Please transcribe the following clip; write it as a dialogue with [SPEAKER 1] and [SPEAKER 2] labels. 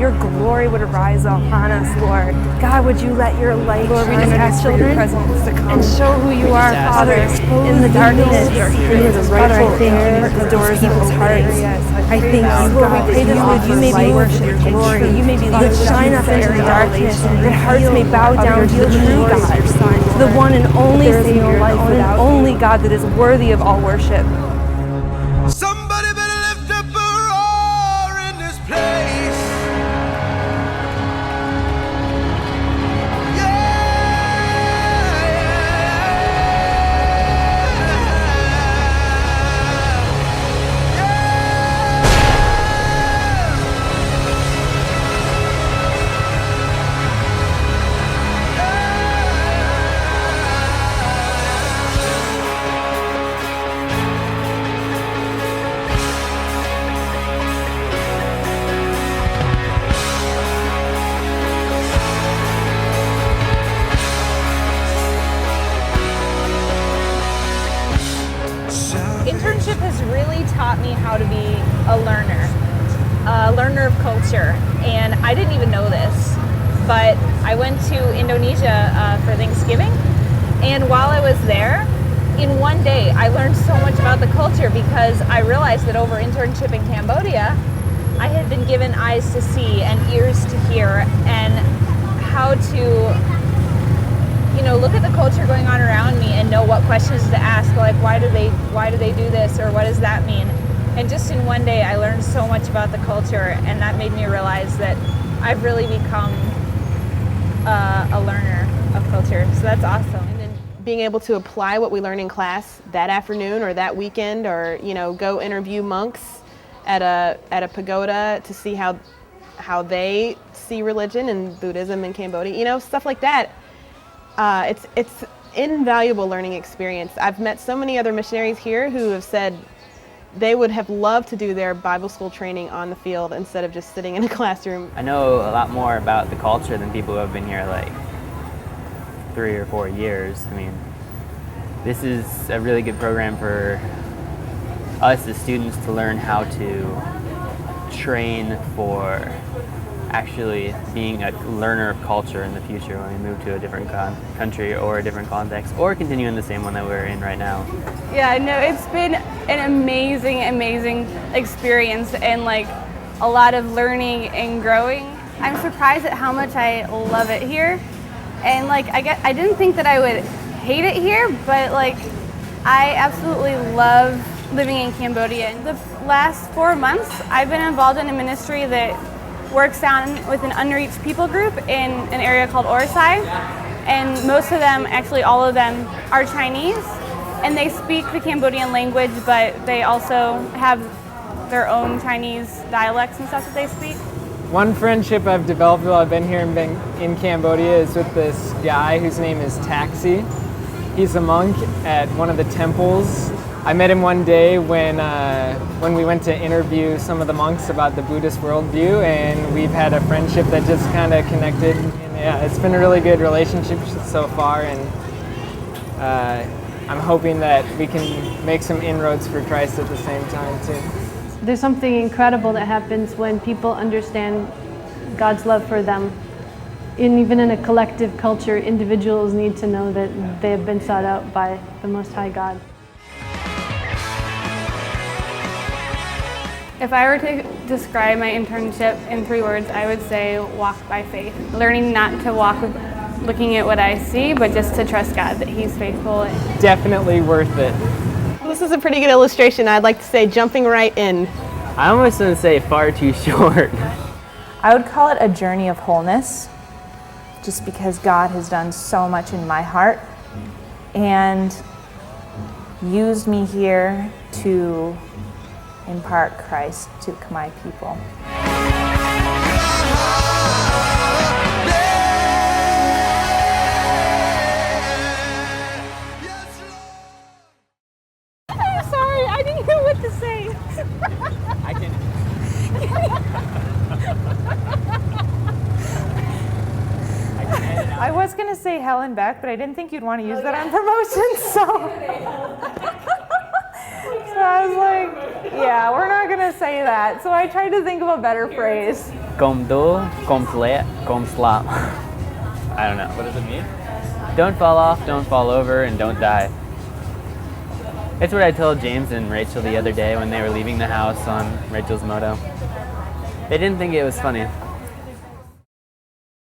[SPEAKER 1] your glory would arise upon us, Lord. God, would you let your light shine on our children and show who you are, Father, in the darkness. Father, I thank you for the doors of people's hearts. I thank you, Lord. We pray that, Lord, you may be worship your glory. You may be that shine us into the darkness, that hearts may bow down to the true God, to the one and only Savior, the one and only God that is worthy of all worship.
[SPEAKER 2] Somebody better lift up a roar in this place.
[SPEAKER 3] Internship has really taught me how to be a learner of culture, and I didn't even know this, but I went to Indonesia for Thanksgiving, and while I was there, in one day I learned so much about the culture because I realized that over internship in Cambodia, I had been given eyes to see and ears to hear, and how to look at the culture going on around me and know what questions to ask, like why do they do this, or what does that mean? And just in one day I learned so much about the culture, and that made me realize that I've really become a learner of culture. So that's awesome.
[SPEAKER 4] And then being able to apply what we learn in class that afternoon or that weekend, or go interview monks at a pagoda to see how they see religion and Buddhism in Cambodia, stuff like that. It's invaluable learning experience. I've met so many other missionaries here who have said they would have loved to do their Bible school training on the field instead of just sitting in a classroom.
[SPEAKER 5] I know a lot more about the culture than people who have been here like 3 or 4 years. I mean, this is a really good program for us as students to learn how to train for actually being a learner of culture in the future when we move to a different country or a different context, or continue in the same one that we're in right now.
[SPEAKER 6] Yeah, no, it's been an amazing experience, and like a lot of learning and growing. I'm surprised at how much I love it here, and like I didn't think that I would hate it here, but like I absolutely love living in Cambodia. The last 4 months I've been involved in a ministry that works down with an unreached people group in an area called Orasai, and most of them, actually all of them, are Chinese, and they speak the Cambodian language, but they also have their own Chinese dialects and stuff that they speak.
[SPEAKER 7] One friendship I've developed while I've been here in Cambodia is with this guy whose name is Taxi. He's a monk at one of the temples. I met him one day when we went to interview some of the monks about the Buddhist worldview, and we've had a friendship that just kind of connected. And yeah, it's been a really good relationship so far, and I'm hoping that we can make some inroads for Christ at the same time too.
[SPEAKER 8] There's something incredible that happens when people understand God's love for them. Even in a collective culture, individuals need to know that they have been sought out by the Most High God.
[SPEAKER 6] If I were to describe my internship in 3 words, I would say walk by faith. Learning not to walk looking at what I see, but just to trust God, that He's faithful.
[SPEAKER 7] Definitely worth it.
[SPEAKER 4] This is a pretty good illustration. I'd like to say jumping right in.
[SPEAKER 5] I almost want to say far too short.
[SPEAKER 9] I would call it a journey of wholeness, just because God has done so much in my heart and used me here to impart Christ to my people.
[SPEAKER 3] I'm sorry, I didn't know what to say.
[SPEAKER 7] I can.
[SPEAKER 9] I was going to say hell and back, but I didn't think you'd want to use that on promotion, so I was like, Yeah, we're not gonna say that. So I tried to think of a better phrase.
[SPEAKER 5] Kom do, kom slet, kom slap. I don't know.
[SPEAKER 10] What does it mean?
[SPEAKER 5] Don't fall off, don't fall over, and don't die. It's what I told James and Rachel the other day when they were leaving the house on Rachel's moto. They didn't think it was funny.